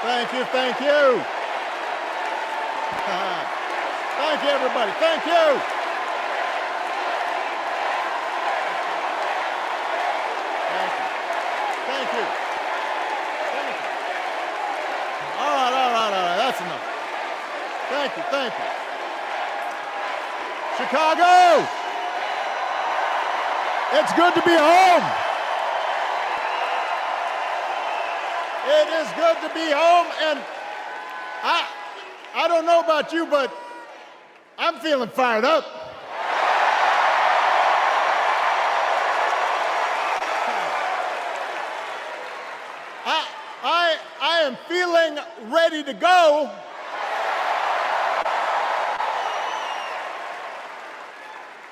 Thank you, thank you. Thank you, everybody. Thank you. Thank you. Thank you. Thank you. All right. That's enough. Thank you, thank you. Chicago, it's good to be home. It is good to be home, and I don't know about you, but I'm feeling fired up. I am feeling ready to go.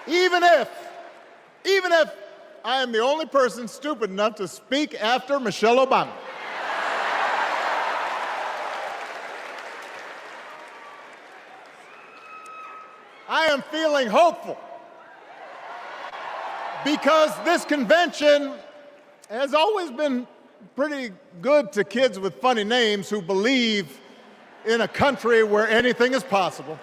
Even if I am the only person stupid enough to speak after Michelle Obama. I am feeling hopeful because this convention has always been pretty good to kids with funny names who believe in a country where anything is possible.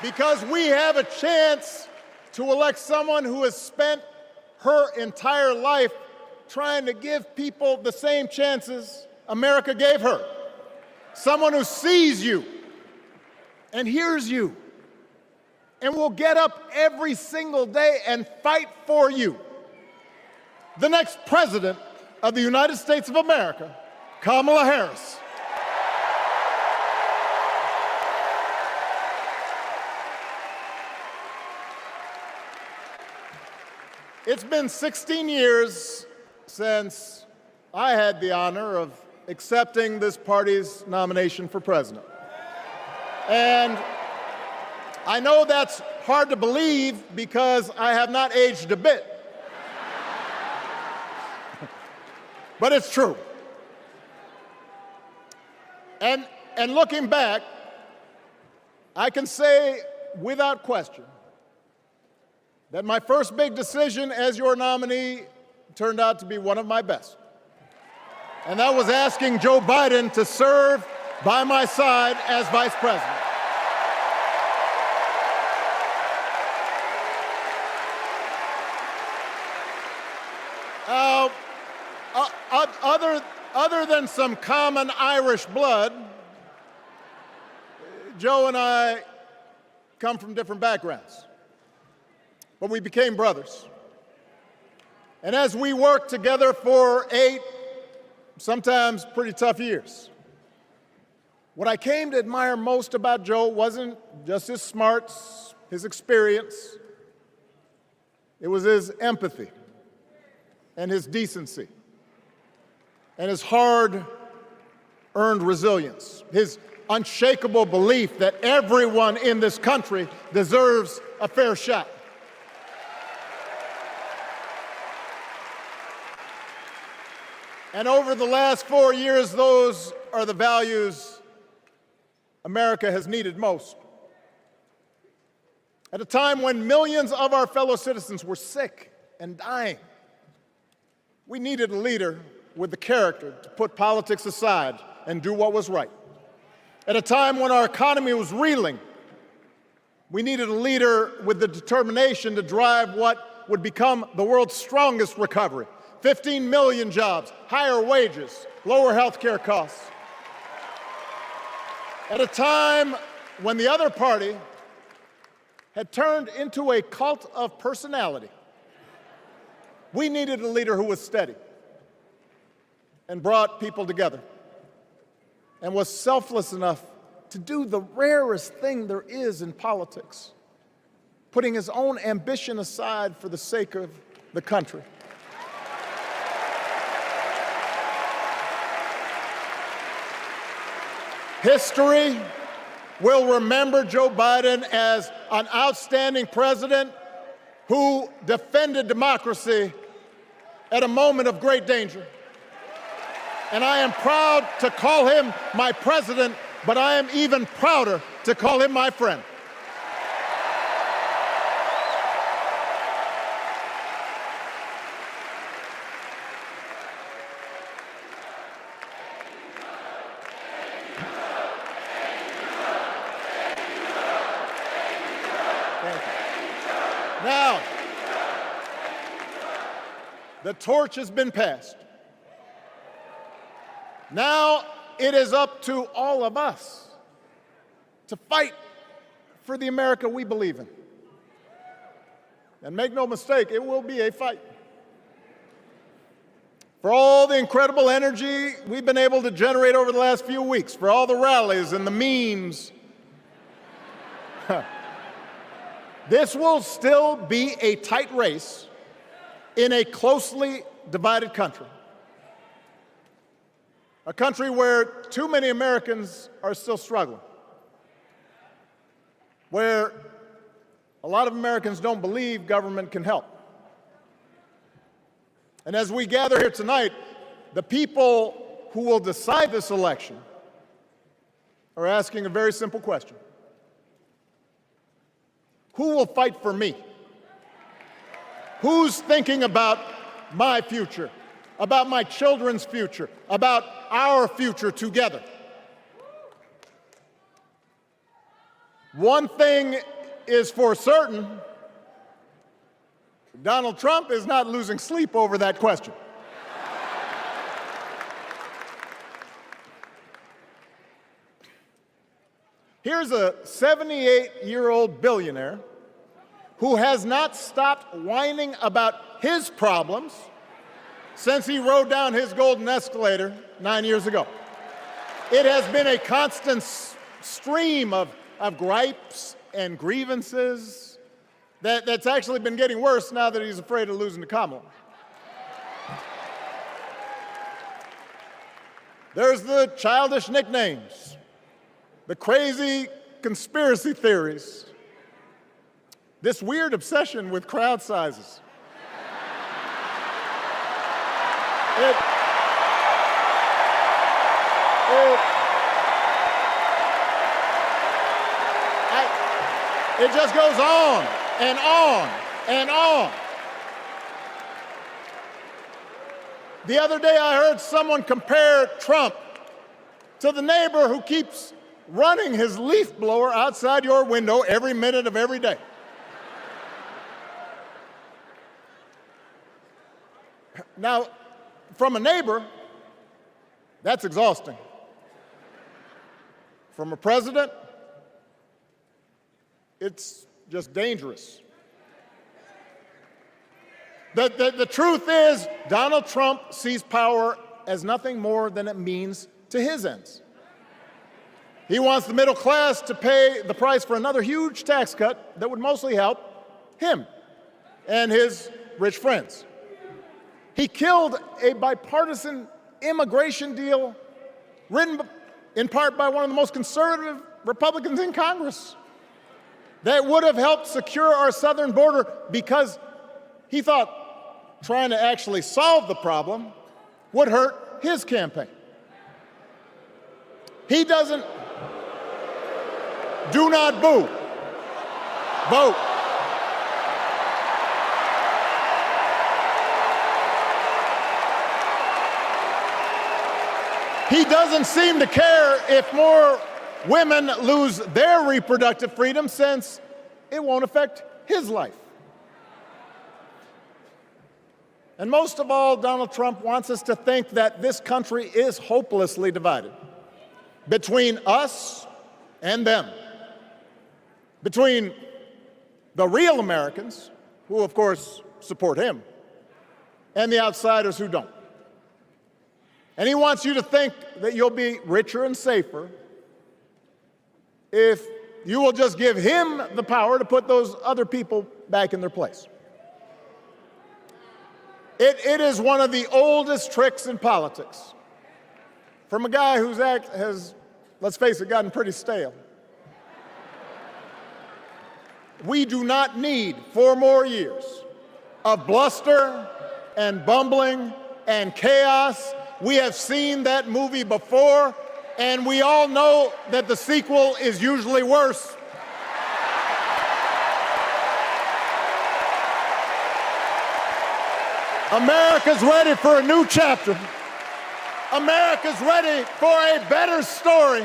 Because we have a chance to elect someone who has spent her entire life trying to give people the same chances America gave her. Someone who sees you and hears you and will get up every single day and fight for you. The next president of the United States of America, Kamala Harris. It's been 16 years since I had the honor of accepting this party's nomination for president. And I know that's hard to believe because I have not aged a bit. But it's true. And looking back, I can say without question that my first big decision as your nominee turned out to be one of my best. And that was asking Joe Biden to serve by my side as vice president. Other than some common Irish blood, Joe and I come from different backgrounds, but we became brothers. And as we worked together for 8, sometimes pretty tough years, what I came to admire most about Joe wasn't just his smarts, his experience. It was his empathy and his decency and his hard-earned resilience, his unshakable belief that everyone in this country deserves a fair shot. And over the last 4 years, those are the values America has needed most. At a time when millions of our fellow citizens were sick and dying, we needed a leader with the character to put politics aside and do what was right. At a time when our economy was reeling, we needed a leader with the determination to drive what would become the world's strongest recovery. 15 million jobs, higher wages, lower health care costs. At a time when the other party had turned into a cult of personality, we needed a leader who was steady and brought people together and was selfless enough to do the rarest thing there is in politics, putting his own ambition aside for the sake of the country. History will remember Joe Biden as an outstanding president who defended democracy at a moment of great danger. And I am proud to call him my president, but I am even prouder to call him my friend. The torch has been passed. Now it is up to all of us to fight for the America we believe in. And make no mistake, it will be a fight. For all the incredible energy we've been able to generate over the last few weeks, for all the rallies and the memes, this will still be a tight race in a closely divided country. A country where too many Americans are still struggling, where a lot of Americans don't believe government can help. And as we gather here tonight, the people who will decide this election are asking a very simple question. Who will fight for me? Who's thinking about my future, about my children's future, about our future together? One thing is for certain, Donald Trump is not losing sleep over that question. Here's a 78-year-old billionaire who has not stopped whining about his problems since he rode down his golden escalator 9 years ago. It has been a constant stream of gripes and grievances that's actually been getting worse now that he's afraid of losing to Kamala. There's the childish nicknames, the crazy conspiracy theories, this weird obsession with crowd sizes. It just goes on and on and on. The other day I heard someone compare Trump to the neighbor who keeps running his leaf blower outside your window every minute of every day. Now, from a neighbor, that's exhausting. From a president, it's just dangerous. The truth is, Donald Trump sees power as nothing more than it means to his ends. He wants the middle class to pay the price for another huge tax cut that would mostly help him and his rich friends. He killed a bipartisan immigration deal written in part by one of the most conservative Republicans in Congress that would have helped secure our southern border because he thought trying to actually solve the problem would hurt his campaign. He doesn't. Do not boo. Vote. He doesn't seem to care if more women lose their reproductive freedom since it won't affect his life. And most of all, Donald Trump wants us to think that this country is hopelessly divided between us and them, between the real Americans, who of course support him, and the outsiders who don't. And he wants you to think that you'll be richer and safer if you will just give him the power to put those other people back in their place. It is one of the oldest tricks in politics from a guy whose act has, let's face it, gotten pretty stale. We do not need 4 more years of bluster and bumbling and chaos. We have seen that movie before, and we all know that the sequel is usually worse. America's ready for a new chapter. America's ready for a better story.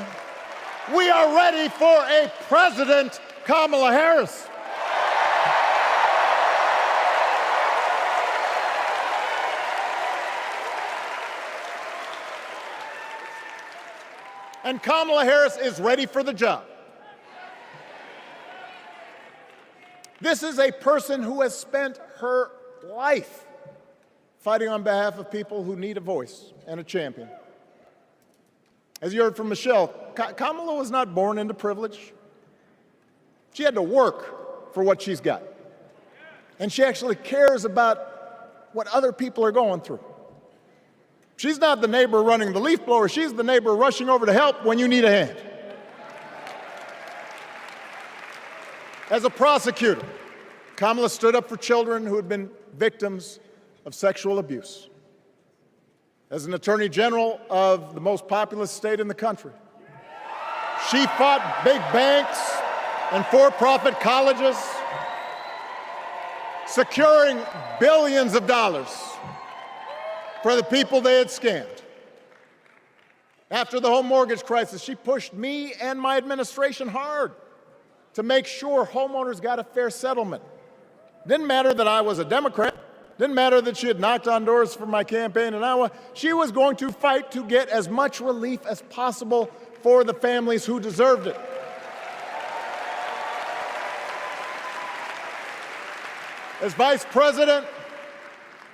We are ready for a President Kamala Harris. And Kamala Harris is ready for the job. This is a person who has spent her life fighting on behalf of people who need a voice and a champion. As you heard from Michelle, Kamala was not born into privilege. She had to work for what she's got. And she actually cares about what other people are going through. She's not the neighbor running the leaf blower. She's the neighbor rushing over to help when you need a hand. As a prosecutor, Kamala stood up for children who had been victims of sexual abuse. As an attorney general of the most populous state in the country, she fought big banks and for-profit colleges, securing billions of dollars for the people they had scammed. After the home mortgage crisis, she pushed me and my administration hard to make sure homeowners got a fair settlement. Didn't matter that I was a Democrat. Didn't matter that she had knocked on doors for my campaign in Iowa. She was going to fight to get as much relief as possible for the families who deserved it. As vice president,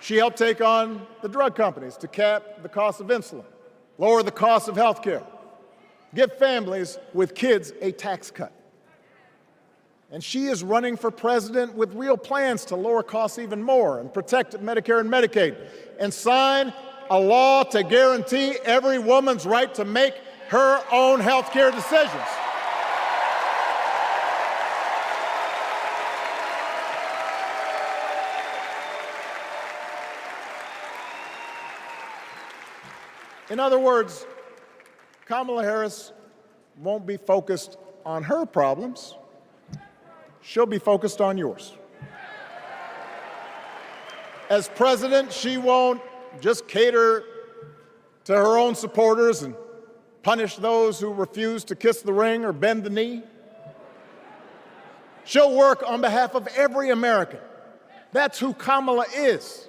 she helped take on the drug companies to cap the cost of insulin, lower the cost of health care, give families with kids a tax cut. And she is running for president with real plans to lower costs even more and protect Medicare and Medicaid and sign a law to guarantee every woman's right to make her own health care decisions. In other words, Kamala Harris won't be focused on her problems. She'll be focused on yours. As president, she won't just cater to her own supporters and punish those who refuse to kiss the ring or bend the knee. She'll work on behalf of every American. That's who Kamala is.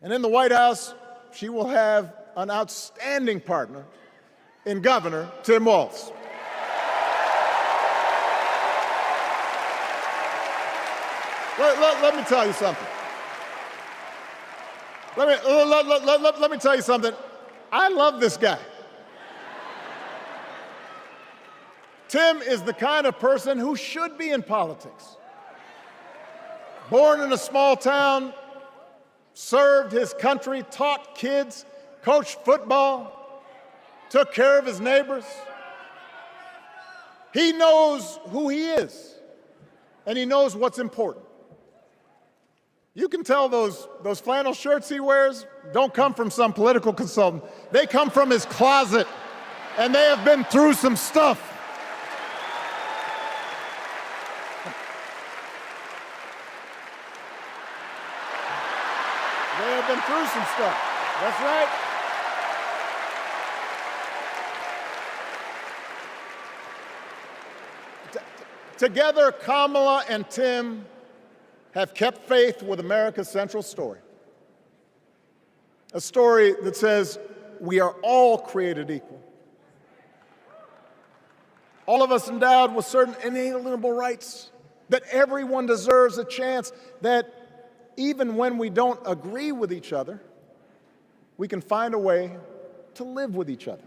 And in the White House, she will have an outstanding partner in Governor Tim Walz. Let me tell you something. Let me tell you something. I love this guy. Tim is the kind of person who should be in politics. Born in a small town, served his country, taught kids, coached football, took care of his neighbors. He knows who he is, and he knows what's important. You can tell those flannel shirts he wears don't come from some political consultant. They come from his closet, and they have been through some stuff. They have been through some stuff. That's right. Together, Kamala and Tim have kept faith with America's central story. A story that says we are all created equal. All of us endowed with certain inalienable rights, that everyone deserves a chance, that even when we don't agree with each other, we can find a way to live with each other.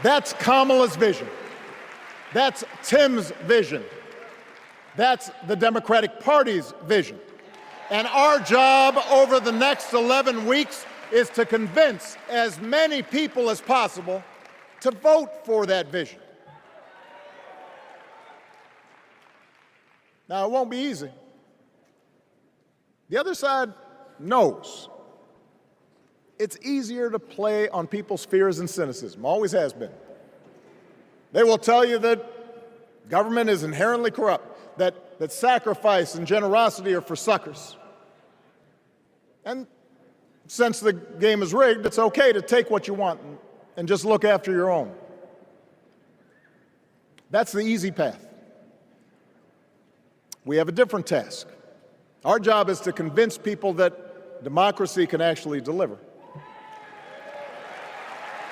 That's Kamala's vision. That's Tim's vision. That's the Democratic Party's vision. And our job over the next 11 weeks is to convince as many people as possible to vote for that vision. Now, it won't be easy. The other side knows it's easier to play on people's fears and cynicism, always has been. They will tell you that government is inherently corrupt, that sacrifice and generosity are for suckers. And since the game is rigged, it's okay to take what you want and just look after your own. That's the easy path. We have a different task. Our job is to convince people that democracy can actually deliver.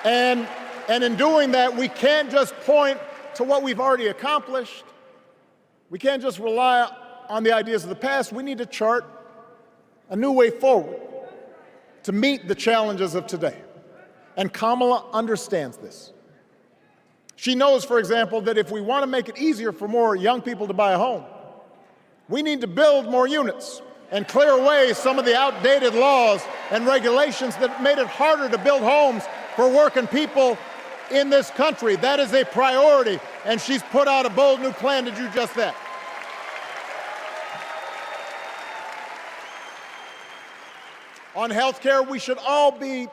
And in doing that, we can't just point to what we've already accomplished. We can't just rely on the ideas of the past. We need to chart a new way forward to meet the challenges of today. And Kamala understands this. She knows, for example, that if we want to make it easier for more young people to buy a home, we need to build more units and clear away some of the outdated laws and regulations that made it harder to build homes for working people in this country. That is a priority, and she's put out a bold new plan to do just that. On health care, we should all be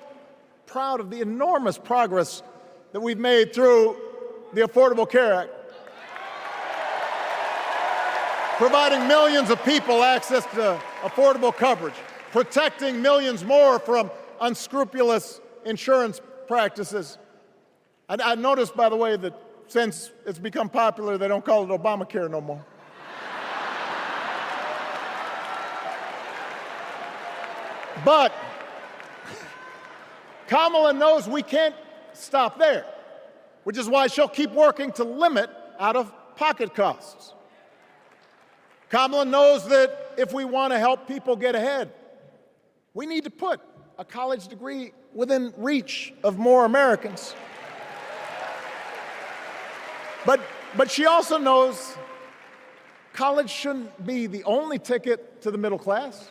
proud of the enormous progress that we've made through the Affordable Care Act, providing millions of people access to affordable coverage, protecting millions more from unscrupulous insurance practices. I noticed, by the way, that since it's become popular, they don't call it Obamacare no more. But Kamala knows we can't stop there, which is why she'll keep working to limit out-of-pocket costs. Kamala knows that if we want to help people get ahead, we need to put a college degree within reach of more Americans. But she also knows college shouldn't be the only ticket to the middle class.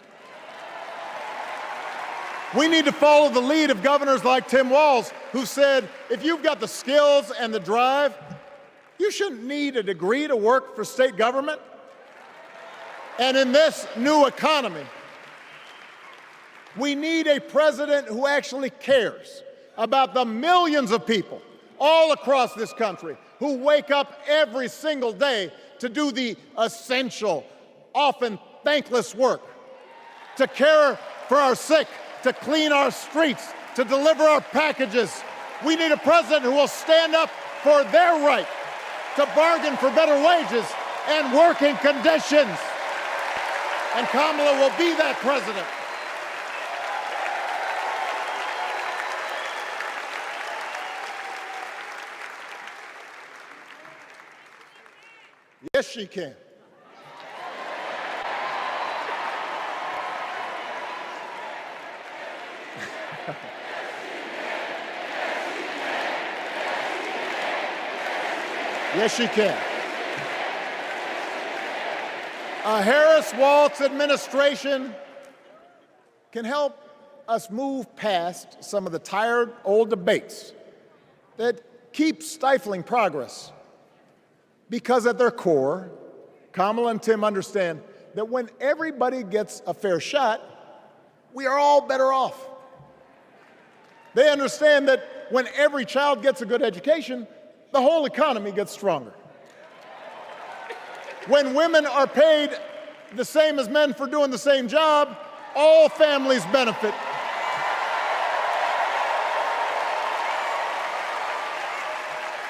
We need to follow the lead of governors like Tim Walz, who said, if you've got the skills and the drive, you shouldn't need a degree to work for state government. And in this new economy, we need a president who actually cares about the millions of people all across this country who wake up every single day to do the essential, often thankless work, to care for our sick, to clean our streets, to deliver our packages. We need a president who will stand up for their right to bargain for better wages and working conditions. And Kamala will be that president. Yes, she can. Yes, she can. A Harris-Walz administration can help us move past some of the tired old debates that keep stifling progress, because at their core, Kamala and Tim understand that when everybody gets a fair shot, we are all better off. They understand that when every child gets a good education, the whole economy gets stronger. When women are paid the same as men for doing the same job, all families benefit.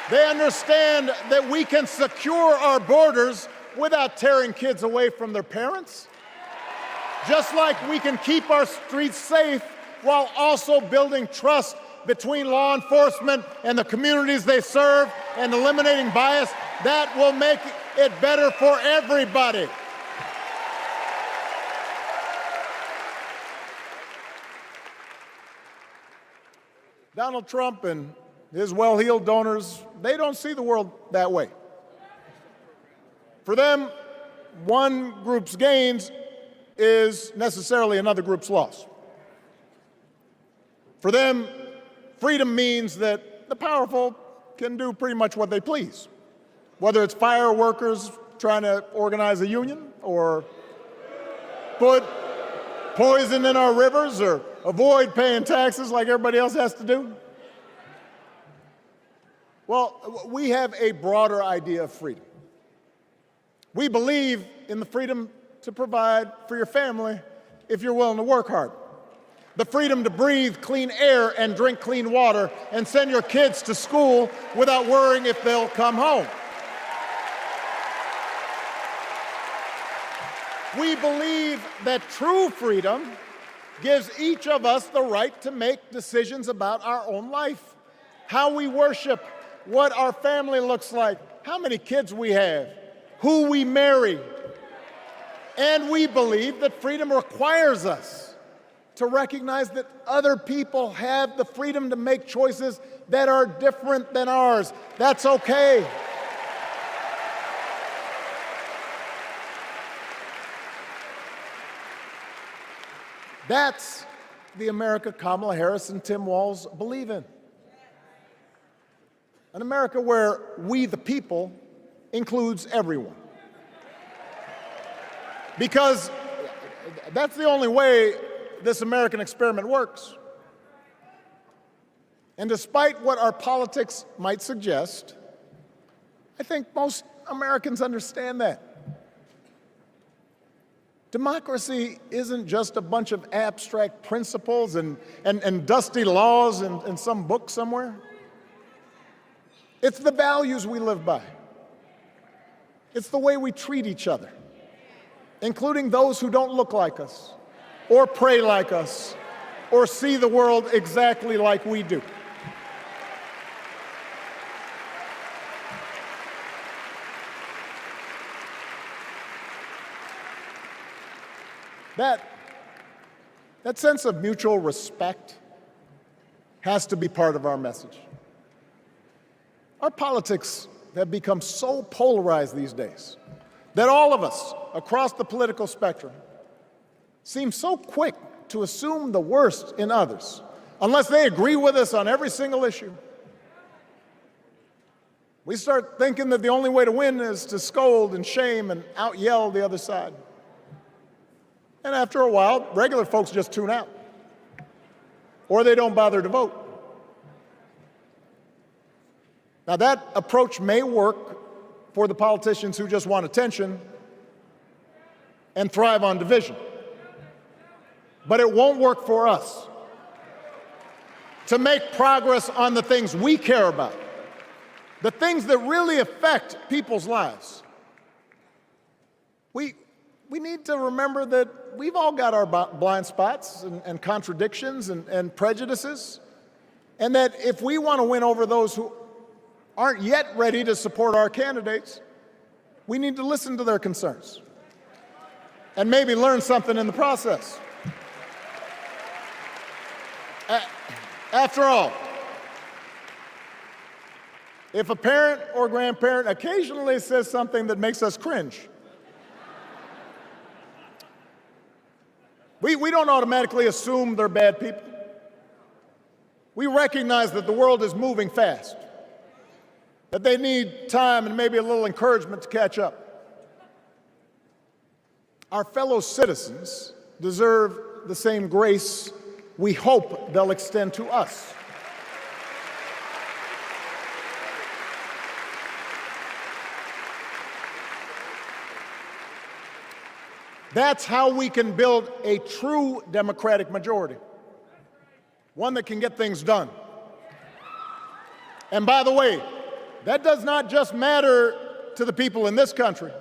They understand that we can secure our borders without tearing kids away from their parents, just like we can keep our streets safe while also building trust between law enforcement and the communities they serve and eliminating bias. That will make it better for everybody. Donald Trump and his well-heeled donors, they don't see the world that way. For them, one group's gains is necessarily another group's loss. For them, freedom means that the powerful can do pretty much what they please, whether it's fire workers trying to organize a union, or put poison in our rivers, or avoid paying taxes like everybody else has to do. Well, we have a broader idea of freedom. We believe in the freedom to provide for your family if you're willing to work hard. The freedom to breathe clean air and drink clean water and send your kids to school without worrying if they'll come home. We believe that true freedom gives each of us the right to make decisions about our own life how we worship, what our family looks like, how many kids we have, who we marry. And we believe that freedom requires us to recognize that other people have the freedom to make choices that are different than ours. That's okay. That's the America Kamala Harris and Tim Walz believe in. An America where we, the people, includes everyone. Because that's the only way this American experiment works. And despite what our politics might suggest, I think most Americans understand that. Democracy isn't just a bunch of abstract principles and dusty laws in some book somewhere. It's the values we live by. It's the way we treat each other, including those who don't look like us, or pray like us, or see the world exactly like we do. That sense of mutual respect has to be part of our message. Our politics have become so polarized these days that all of us across the political spectrum seem so quick to assume the worst in others, unless they agree with us on every single issue. We start thinking that the only way to win is to scold and shame and out-yell the other side. And after a while, regular folks just tune out, or they don't bother to vote. Now, that approach may work for the politicians who just want attention and thrive on division, but it won't work for us to make progress on the things we care about, the things that really affect people's lives. We need to remember that we've all got our blind spots and contradictions and prejudices, and that if we want to win over those who aren't yet ready to support our candidates, we need to listen to their concerns and maybe learn something in the process. After all, if a parent or grandparent occasionally says something that makes us cringe, we don't automatically assume they're bad people. We recognize that the world is moving fast, that they need time and maybe a little encouragement to catch up. Our fellow citizens deserve the same grace we hope they'll extend to us. That's how we can build a true Democratic majority, one that can get things done. And by the way, that does not just matter to the people in this country.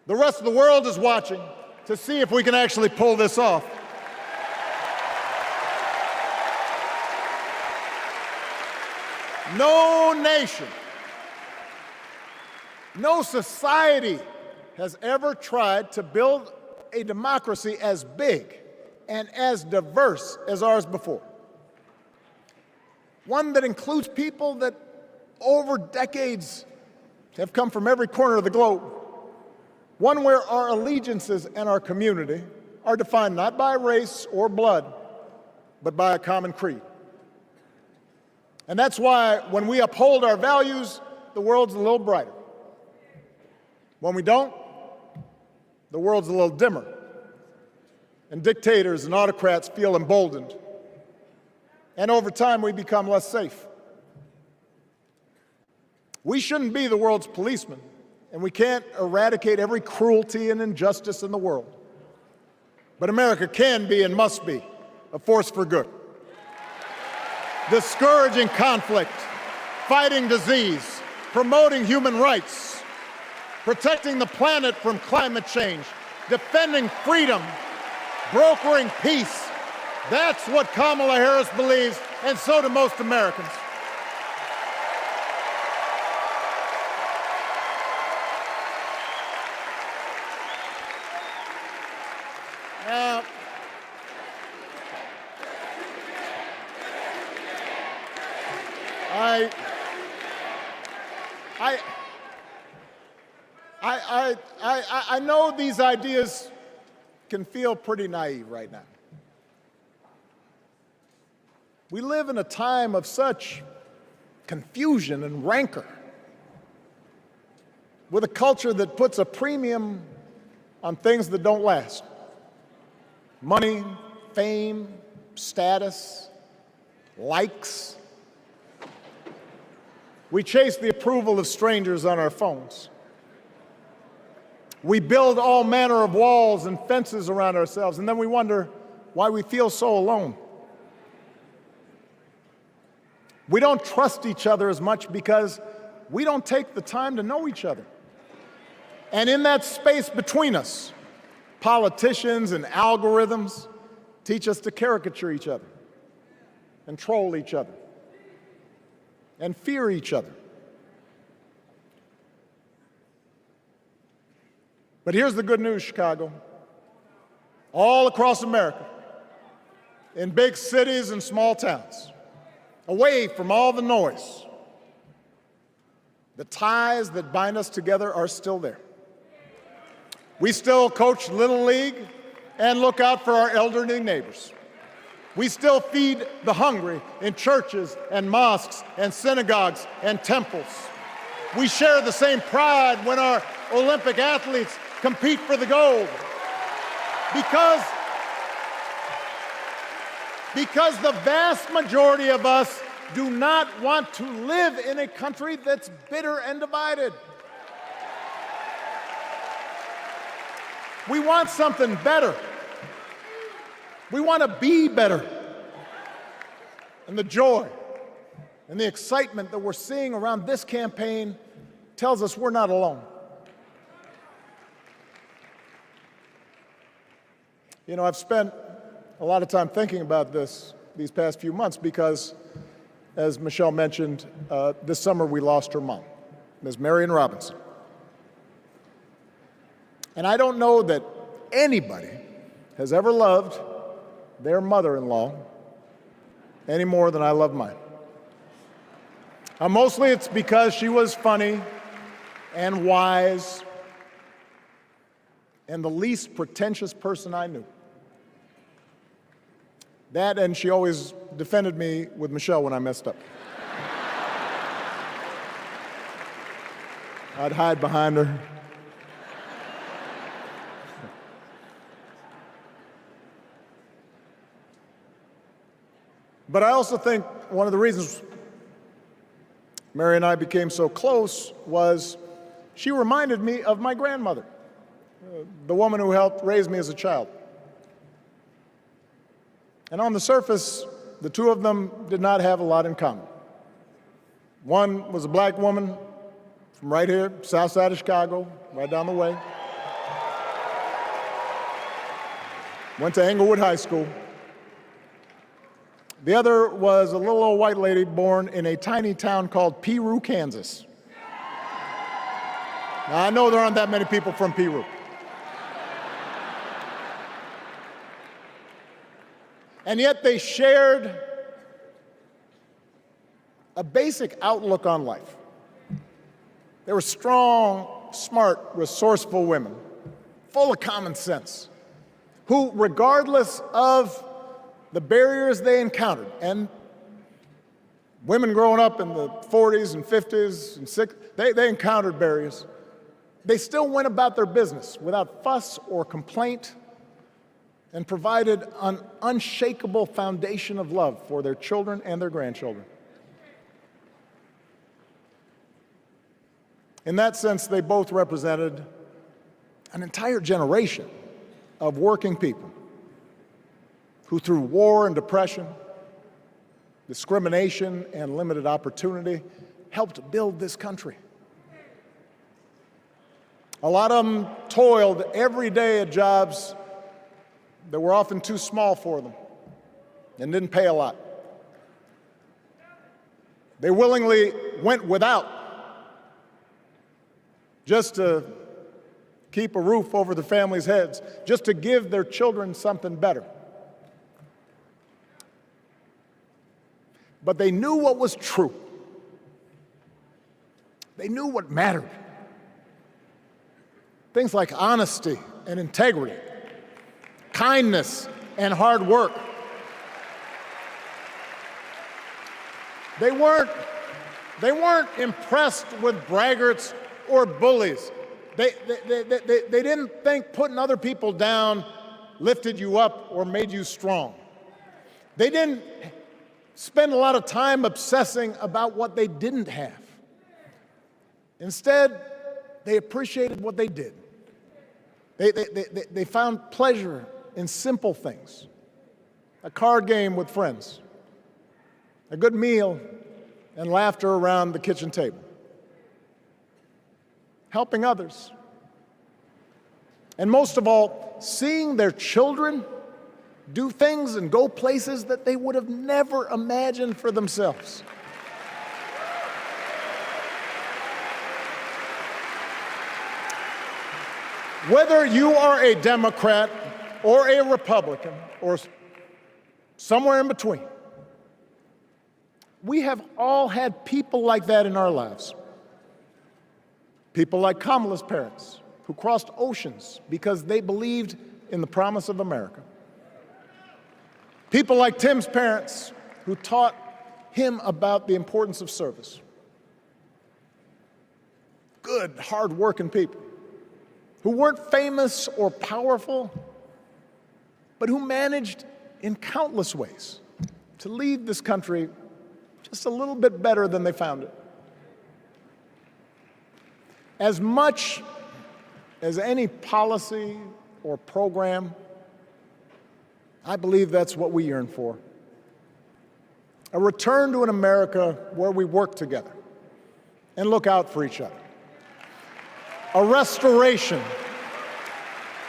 The rest of the world is watching to see if we can actually pull this off. No nation, no society has ever tried to build a democracy as big and as diverse as ours before. One that includes people that over decades have come from every corner of the globe. One where our allegiances and our community are defined not by race or blood, but by a common creed. And that's why when we uphold our values, the world's a little brighter. When we don't, the world's a little dimmer, and dictators and autocrats feel emboldened. And over time, we become less safe. We shouldn't be the world's policemen, and we can't eradicate every cruelty and injustice in the world. But America can be and must be a force for good, discouraging conflict, fighting disease, promoting human rights, protecting the planet from climate change, defending freedom, brokering peace. That's what Kamala Harris believes, and so do most Americans. Now, I know these ideas can feel pretty naive right now. We live in a time of such confusion and rancor, with a culture that puts a premium on things that don't last. Money, fame, status, likes. We chase the approval of strangers on our phones. We build all manner of walls and fences around ourselves, and then we wonder why we feel so alone. We don't trust each other as much because we don't take the time to know each other. And in that space between us, politicians and algorithms teach us to caricature each other and troll each other and fear each other. But here's the good news, Chicago. All across America, in big cities and small towns, away from all the noise, the ties that bind us together are still there. We still coach Little League and look out for our elderly neighbors. We still feed the hungry in churches and mosques and synagogues and temples. We share the same pride when our Olympic athletes compete for the gold. Because the vast majority of us do not want to live in a country that's bitter and divided. We want something better. We want to be better. And the joy and the excitement that we're seeing around this campaign tells us we're not alone. You know, I've spent a lot of time thinking about these past few months because, as Michelle mentioned, this summer we lost her mom, Ms. Marion Robinson. And I don't know that anybody has ever loved their mother-in-law any more than I love mine. Mostly it's because she was funny and wise and the least pretentious person I knew. That, and she always defended me with Michelle when I messed up. I'd hide behind her. But I also think one of the reasons Mary and I became so close was she reminded me of my grandmother, the woman who helped raise me as a child. And on the surface, the two of them did not have a lot in common. One was a black woman from right here, south side of Chicago, right down the way. Went to Englewood High School. The other was a little old white lady born in a tiny town called Peru, Kansas. Now, I know there aren't that many people from Peru. And yet they shared a basic outlook on life. They were strong, smart, resourceful women, full of common sense, who, regardless of the barriers they encountered, and women growing up in the 40s and 50s and 60s, they encountered barriers. They still went about their business without fuss or complaint and provided an unshakable foundation of love for their children and their grandchildren. In that sense, they both represented an entire generation of working people who, through war and depression, discrimination and limited opportunity, helped build this country. A lot of them toiled every day at jobs that were often too small for them and didn't pay a lot. They willingly went without just to keep a roof over their families' heads, just to give their children something better. But they knew what was true. They knew what mattered. Things like honesty and integrity, kindness and hard work. They weren't impressed with braggarts or bullies. They didn't think putting other people down lifted you up or made you strong. They didn't spend a lot of time obsessing about what they didn't have. Instead, they appreciated what they did. They found pleasure in simple things: a card game with friends, a good meal, and laughter around the kitchen table, helping others, and most of all, seeing their children do things and go places that they would have never imagined for themselves. Whether you are a Democrat or a Republican or somewhere in between, we have all had people like that in our lives. People like Kamala's parents, who crossed oceans because they believed in the promise of America. People like Tim's parents, who taught him about the importance of service. Good, hard-working people who weren't famous or powerful, but who managed in countless ways to leave this country just a little bit better than they found it. As much as any policy or program, I believe that's what we yearn for. A return to an America where we work together and look out for each other. A restoration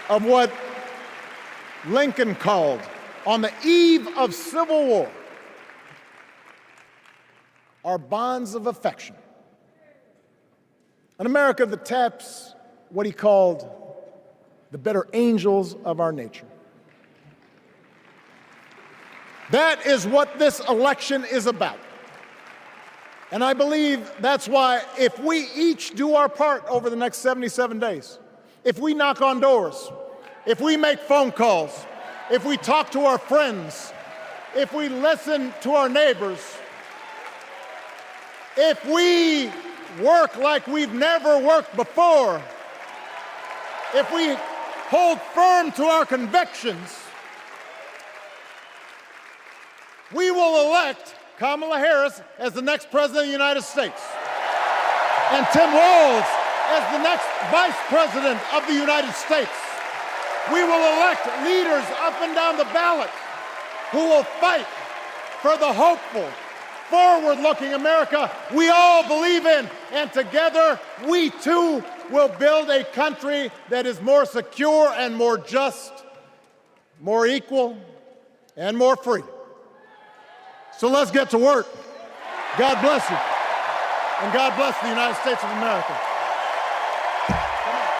of what Lincoln called, on the eve of Civil War, our bonds of affection. An America that taps what he called the better angels of our nature. That is what this election is about. And I believe that's why, if we each do our part over the next 77 days, if we knock on doors, if we make phone calls, if we talk to our friends, if we listen to our neighbors, if we work like we've never worked before, if we hold firm to our convictions, we will elect Kamala Harris as the next President of the United States, and Tim Walz as the next Vice President of the United States. We will elect leaders up and down the ballot who will fight for the hopeful, forward-looking America we all believe in, and together we too will build a country that is more secure and more just, more equal, and more free. So let's get to work. God bless you, and God bless the United States of America.